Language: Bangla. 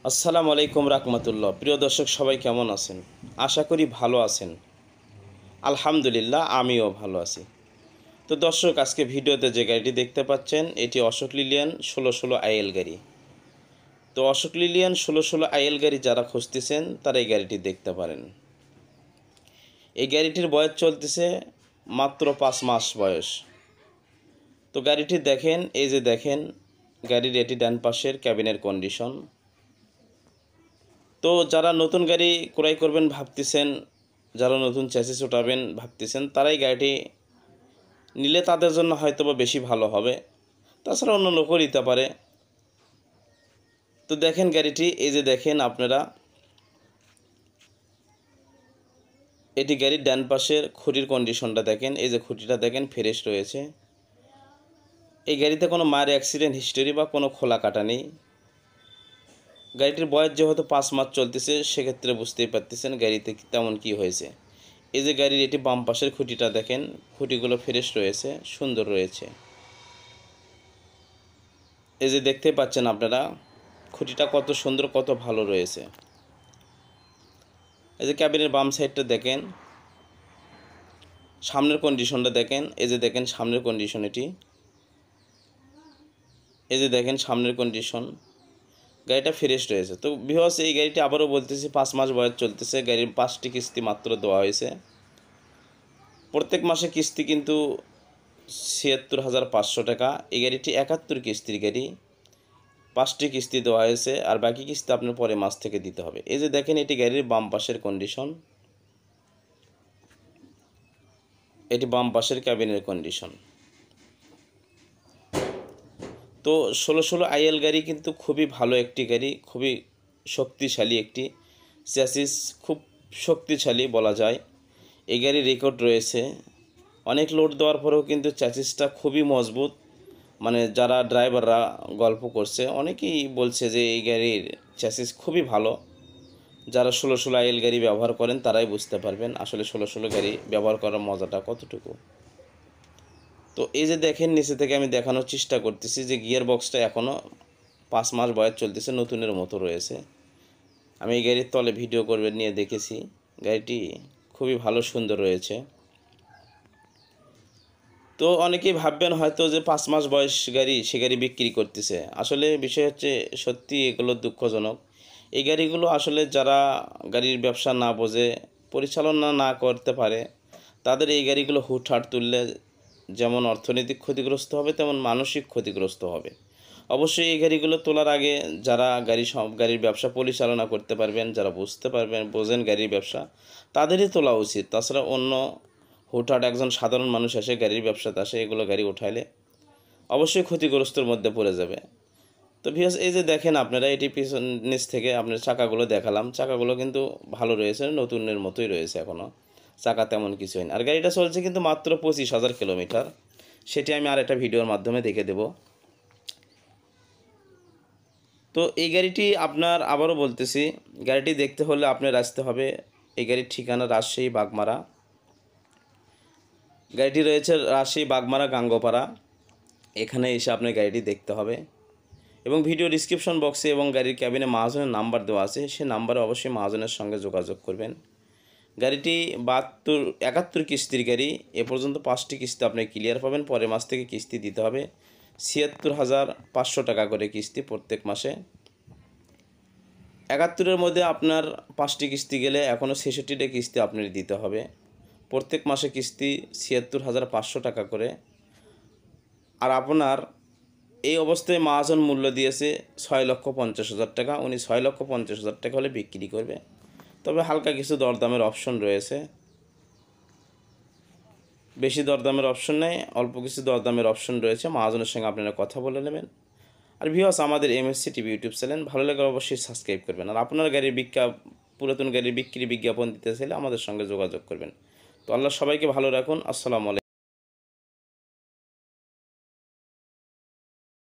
আসসালামু আলাইকুম রাহমাতুল্লাহ। প্রিয় দর্শক সবাই কেমন আছেন? আশা করি ভালো আছেন। আলহামদুলিল্লাহ আমিও ভালো আছি। তো দর্শক, আজকে ভিডিওতে যে গাড়িটি দেখতে পাচ্ছেন এটি অশোক লিলিয়ান 1616 আইএল গাড়ি। তো অশোক লিলিয়ান 1616 আইএল গাড়ি যারা খুঁজতেছেন তারা এই গাড়িটি দেখতে পারেন। এই গাড়িটির বয়স চলতেছে মাত্র 5 মাস বয়স। তো গাড়িটি দেখেন, এই যে দেখেন গাড়ির এটি ডান পাশের ক্যাবিনের কন্ডিশন। তো যারা নতুন গাড়ি ক্রয় করবেন ভাবতেছেন, যারা নতুন চ্যাসিস ওঠাবেন ভাবতেছেন, তারাই গাড়িটি নিলে তাদের জন্য হয়তোবা বেশি ভালো হবে। তাছাড়া অন্য লোকও নিতে পারে। তো দেখেন গাড়িটি, এই যে দেখেন আপনারা, এটি গাড়ির ডান পাশের খুঁটির কন্ডিশনটা দেখেন। এই যে খুঁটিটা দেখেন ফ্রেশ রয়েছে। এই গাড়িতে কোনো মায়ের অ্যাক্সিডেন্ট হিস্টোরি বা কোনো খোলা কাটা নেই। গাড়িটির বয়স যেহেতু 5 মাস চলতেছে, সেক্ষেত্রে বুঝতেই পারতেছেন গাড়িতে তেমন কি হয়েছে। এই যে গাড়ির এটি বাম পাশের খুঁটিটা দেখেন, খুঁটিগুলো ফ্রেশ রয়েছে, সুন্দর রয়েছে। এই যে দেখতে পাচ্ছেন আপনারা খুঁটিটা কত সুন্দর, কত ভালো রয়েছে। এই যে ক্যাবিনের বাম সাইডটা দেখেন, সামনের কন্ডিশনটা দেখেন। এই যে দেখেন সামনের কন্ডিশন এটি, এই যে দেখেন সামনের কন্ডিশন, গাড়িটা ফ্রেশ রয়েছে। তো ভিউয়ার্স, এই গাড়িটি আবারও বলতেছি 5 মাস বয়স চলতেছে। গাড়ির 5টি কিস্তি মাত্র দেওয়া হয়েছে। প্রত্যেক মাসে কিস্তি কিন্তু ৭৬,৫০০ টাকা। এই গাড়িটি 71 কিস্তির গাড়ি। 5টি কিস্তি দেওয়া হয়েছে, আর বাকি কিস্তি আপনার পরে মাস থেকে দিতে হবে। এই যে দেখেন এটি গাড়ির বাম পাশের কন্ডিশন, এটি বাম পাশের ক্যাবিনের কন্ডিশন। তো 1616 আইএল গাড়ি কিন্তু খুবই ভালো একটি গাড়ি, খুবই শক্তিশালী একটি চ্যাসিস, খুব শক্তিশালী বলা যায়। এই গাড়ির রেকর্ড রয়েছে, অনেক লোড দেওয়ার পরেও কিন্তু চ্যাসিসটা খুবই মজবুত। মানে যারা ড্রাইভাররা গল্প করছে, অনেকেই বলছে যে এই গাড়ির চ্যাসিস খুবই ভালো। যারা 1616 আইএল গাড়ি ব্যবহার করেন তারাই বুঝতে পারবেন আসলে 1616 গাড়ি ব্যবহার করার মজাটা কতটুকু। তো এই যে দেখেন নিচে থেকে আমি দেখানোর চেষ্টা করতেছি যে গিয়ার বক্সটা এখনও 5 মাস বয়স চলতেছে, নতুনের মতো রয়েছে। আমি এই গাড়ির তলে ভিডিও করবে নিয়ে দেখেছি, গাড়িটি খুবই ভালো সুন্দর রয়েছে। তো অনেকেই ভাববেন হয়তো যে 5 মাস বয়স গাড়ি, সে গাড়ি বিক্রি করতেছে। আসলে বিষয় হচ্ছে সত্যি এগুলো দুঃখজনক। এই গাড়িগুলো আসলে যারা গাড়ির ব্যবসা না বোঝে, পরিচালনা না করতে পারে, তাদের এই গাড়িগুলো হুটহাট তুললে যেমন অর্থনৈতিক ক্ষতিগ্রস্ত হবে, তেমন মানসিক ক্ষতিগ্রস্ত হবে। অবশ্যই এই গাড়িগুলো তোলার আগে যারা গাড়ির ব্যবসা পরিচালনা করতে পারবেন, যারা বুঝতে পারবেন, বোঝেন গাড়ির ব্যবসা, তাদেরই তোলা উচিত। তাছাড়া অন্য হুটহাট একজন সাধারণ মানুষ এসে গাড়ির ব্যবসাতে আসে, এগুলো গাড়ি উঠাইলে অবশ্যই ক্ষতিগ্রস্তর মধ্যে পড়ে যাবে। তো ভিউয়ার্স, এই যে দেখেন আপনারা, এটি পিছন নিচ থেকে আপনার চাকাগুলো দেখালাম, চাকাগুলো কিন্তু ভালো রয়েছে, নতুনের মতোই রয়েছে, এখনও চাকা তেমন কিছু হয়নি। আর গাড়িটা চলছে কিন্তু মাত্র 25,000 কিলোমিটার। সেটি আমি আর একটা ভিডিওর মাধ্যমে দেখে দেব। তো এই গাড়িটি আপনার, আবারও বলতেছি, গাড়িটি দেখতে হলে আপনার আসতে হবে, এই গাড়ির ঠিকানা রাজশাহী বাগমারা। গাড়িটি রয়েছে রাজশাহী বাগমারা গাঙ্গোপাড়া। এখানে এসে আপনার গাড়িটি দেখতে হবে, এবং ভিডিও ডিসক্রিপশন বক্সে এবং গাড়ির ক্যাবিনে মহাজনের নাম্বার দেওয়া আছে, সে নাম্বারে অবশ্যই মহাজনের সঙ্গে যোগাযোগ করবেন। গাড়িটি 71 কিস্তির গাড়ি। এ পর্যন্ত 5টি কিস্তি আপনি ক্লিয়ার পাবেন, পরের মাস থেকে কিস্তি দিতে হবে ৭৬,৫০০ টাকা করে কিস্তি প্রত্যেক মাসে। 71-এর মধ্যে আপনার 5টি কিস্তি গেলে এখনও 66টা কিস্তি আপনার দিতে হবে। প্রত্যেক মাসে কিস্তি ৭৬,৫০০ টাকা করে। আর আপনার এই অবস্থায় মহাজন মূল্য দিয়েছে ৬,৫০,০০০ টাকা। উনি ৬,৫০,০০০ টাকা হলে বিক্রি করবে, তবে হালকা কিছু দরদামের অপশন রয়েছে। বেশি দরদামের অপশন নেই, অল্প কিছু দরদামের অপশন রয়েছে। মহাজনের সঙ্গে আপনারা কথা বলে নেবেন। আর ভিউয়ার্স, আমাদের এমএসসি টিভি ইউটিউব চ্যানেল ভালো লাগলে অবশ্যই সাবস্ক্রাইব করবেন। আর আপনার গাড়ির পুরাতন গাড়ির বিক্রি বিজ্ঞাপন দিতে চাইলে আমাদের সঙ্গে যোগাযোগ করবেন। তো আল্লাহ সবাইকে ভালো রাখুন। আসসালামু আলাইকুম।